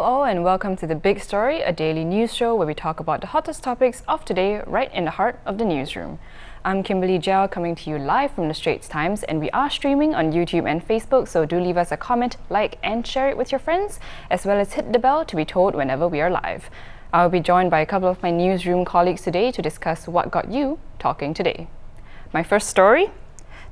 all, and welcome to The Big Story, a daily news show where we talk about the hottest topics of today right in the heart of the newsroom. I'm Kimberly Jiao, coming to you live from the Straits Times, and we are streaming on YouTube and Facebook, so do leave us a comment, like and share it with your friends, as well as hit the bell to be told whenever we are live. I'll be joined by a couple of my newsroom colleagues today to discuss what got you talking today. My first story: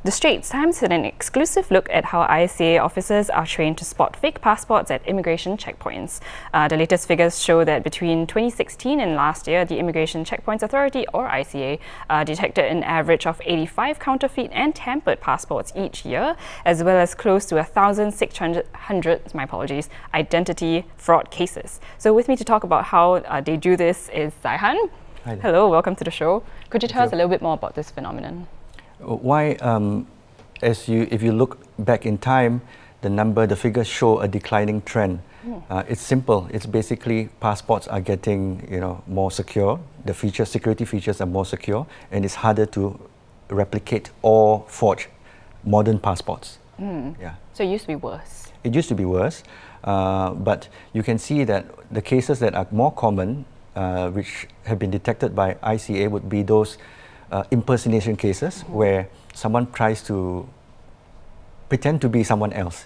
the Straits Times had an exclusive look at how ICA officers are trained to spot fake passports at immigration checkpoints. The latest figures show that between 2016 and last year, the Immigration Checkpoints Authority, or ICA, detected an average of 85 counterfeit and tampered passports each year, as well as close to 1,600 identity fraud cases. So with me to talk about how they do this is Zaihan. Hi there. Hello, welcome to the show. Could you tell us a little bit more about this phenomenon? Why, if you look back in time, the figures show a declining trend. It's simple. It's basically passports are getting, more secure. The security features are more secure, and it's harder to replicate or forge modern passports. Yeah. So it used to be worse. It used to be worse, but you can see that the cases that are more common, which have been detected by ICA, would be those impersonation cases where someone tries to pretend to be someone else,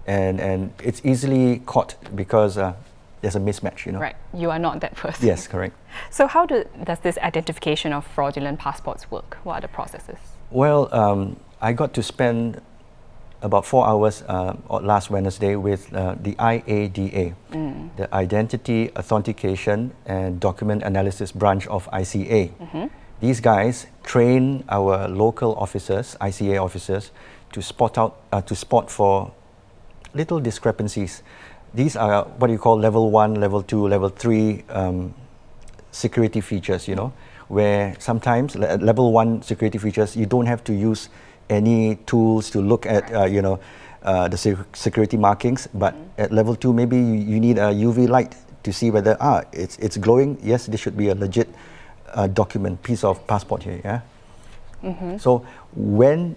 and it's easily caught because there's a mismatch, Right, you are not that person. Yes, correct. So how does this identification of fraudulent passports work? What are the processes? Well, I got to spend about 4 hours last Wednesday with the IADA, the Identity, Authentication and Document Analysis branch of ICA. These guys train our local officers, ICA officers, to spot for little discrepancies. These are what you call level 1, level 2, level 3 security features, where sometimes level 1 security features, you don't have to use any tools to look at, the security markings, but at level 2, maybe you need a UV light to see whether, it's glowing. Yes, this should be a legit piece of passport here, yeah? So when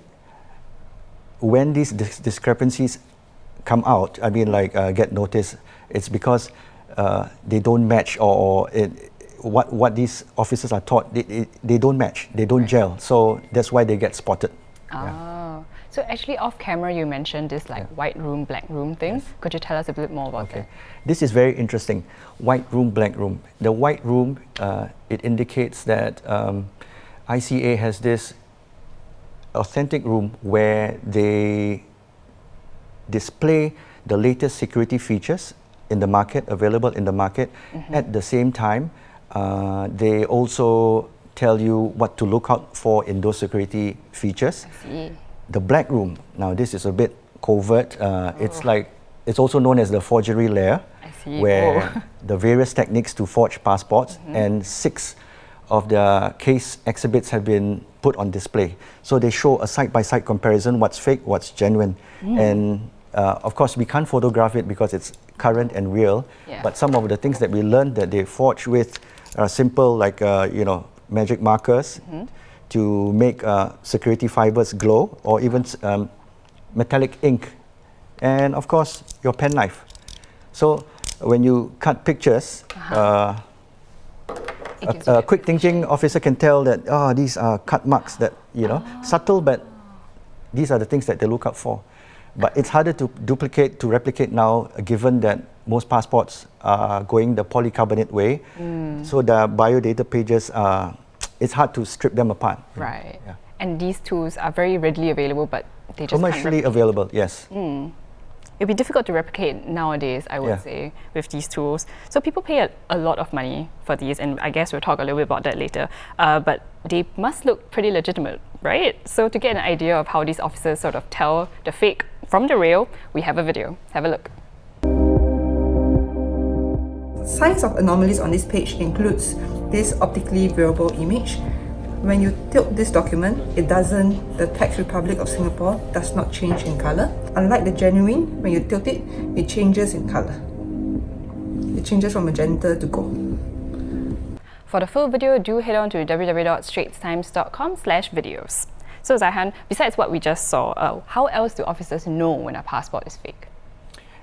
these discrepancies come out, get noticed, it's because they don't match, or what these officers are taught, they don't match, they don't gel, so that's why they get spotted. Oh, so actually off camera you mentioned this white room, black room thing. Yes. Could you tell us a bit more about that? This is very interesting. White room, black room. The white room, it indicates that ICA has this authentic room where they display the latest security features in the market, available in the market. At the same time, they also tell you what to look out for in those security features. I see. The black room, now this is a bit covert. It's also known as the forgery layer, where the various techniques to forge passports, and 6 of the case exhibits have been put on display. So they show a side-by-side comparison, what's fake, what's genuine. And of course, we can't photograph it because it's current and real, but some of the things that we learned that they forge with are simple, like, magic markers to make security fibers glow, or even metallic ink, and of course your pen knife. So when you cut pictures, a quick thinking officer can tell that these are cut marks that subtle, but these are the things that they look out for. But it's harder to replicate now, given that most passports are going the polycarbonate way. So the biodata pages it's hard to strip them apart. Right. Yeah. And these tools are very readily available, but they just commercially available, yes. It'd be difficult to replicate nowadays, I would say, with these tools. So people pay a lot of money for these, and I guess we'll talk a little bit about that later. But they must look pretty legitimate, right? So to get an idea of how these officers sort of tell the fake from the real, we have a video. Have a look. Signs of anomalies on this page includes this optically variable image. When you tilt this document, the Tax Republic of Singapore does not change in color. Unlike the genuine, when you tilt it, it changes in color. It changes from magenta to gold. For the full video, do head on to www.straitstimes.com/videos. So Zaihan, besides what we just saw, how else do officers know when a passport is fake?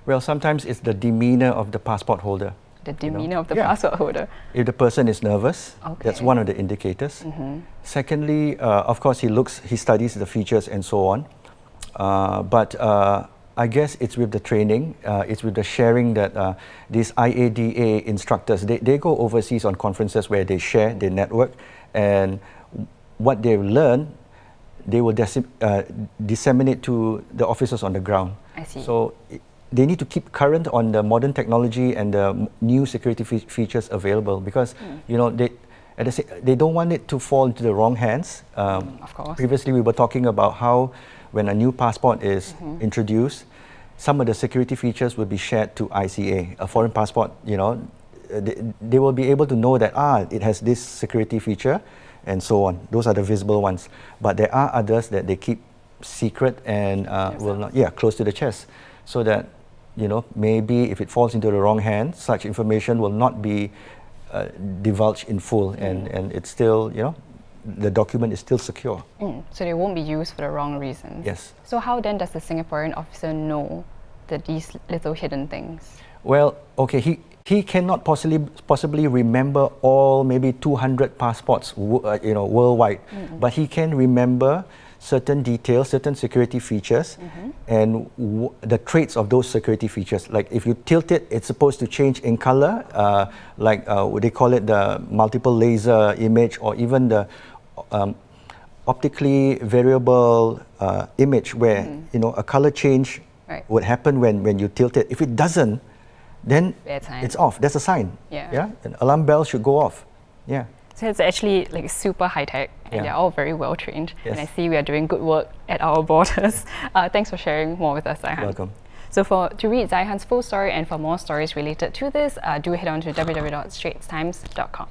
Well, sometimes it's the demeanor of the passport holder. The demeanor of the Yeah. passport holder. If the person is nervous, that's Okay. one of the indicators. Secondly, of course, he studies the features and so on. But I guess it's with the training, it's with the sharing that these IADA instructors, they go overseas on conferences where they share, they network, and what they learn, they will disseminate to the officers on the ground. I see. So they need to keep current on the modern technology and the new security features available, because they don't want it to fall into the wrong hands. Of course. Previously, we were talking about how when a new passport is introduced, some of the security features will be shared to ICA. A foreign passport, they will be able to know that it has this security feature, and so on. Those are the visible ones. But there are others that they keep secret and will not, close to the chest, so that maybe if it falls into the wrong hands, such information will not be divulged in full, and it's still, the document is still secure. So they won't be used for the wrong reasons. Yes. So how then does the Singaporean officer know that these little hidden things? Well, okay, he cannot possibly remember all maybe 200 passports, worldwide, but he can remember certain details, certain security features, and the traits of those security features. Like if you tilt it, it's supposed to change in color, they call it the multiple laser image, or even the optically variable image, where a color change would happen when you tilt it. If it doesn't, then it's off. That's a sign. Yeah. An alarm bell should go off. Yeah. So it's actually like super high tech, and they're all very well trained. Yes. And I see we are doing good work at our borders. Thanks for sharing more with us, Zaihan. Welcome. So to read Zaihan's full story and for more stories related to this, do head on to www.straitstimes.com.